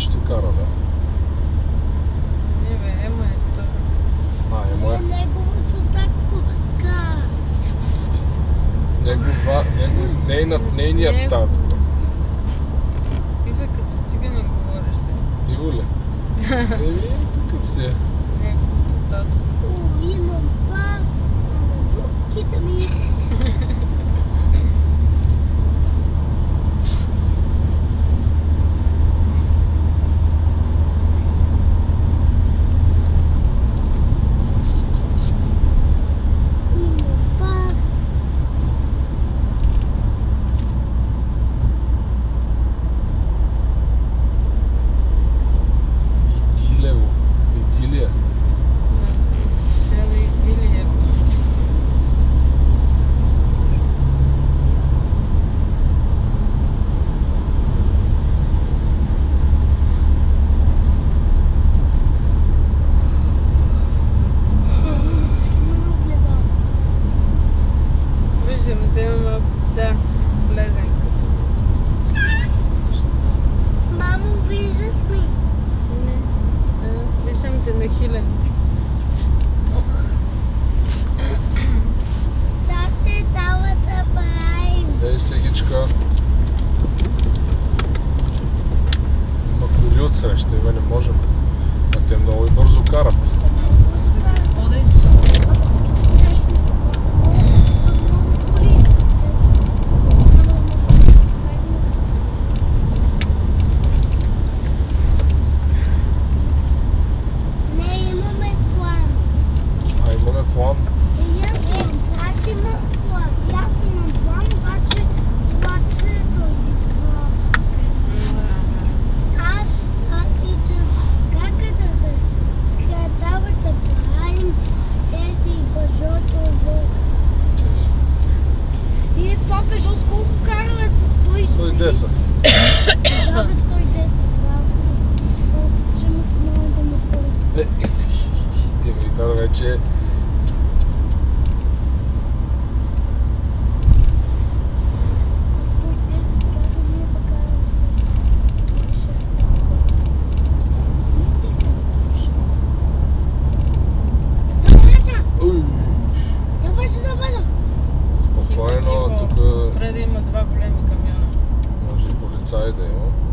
ще кара, да. Не бе, Ема е това. Ема е. Неговото татко кара. Нейният татко. Иве, като цигани говориш, бе. Иво ли? Такъв си е. Неговото татко. Имам пар на губките ми. Идилия. Сега да идилия. Виждам, да има малко, да, изполезен. Мамо, виждаш ми? Не. Виждам те нахилен. Тате, дава да правим. Ей, сегичка. Има коли отсреща, Иве, не можем. А те много и бързо карат. Какво да използвам? Не, имаме план. А имаме план. Аз имам план. Аз имам план, обаче той иска. Аз питам как е да дава да правим тези бъжото в... И това бъжо с колко карала с 110? 110. Да, бе, 110. Ще максимално да му ползва. Димитър вече спокойно, тук Спре да има два големи камиона. може и полицай да има.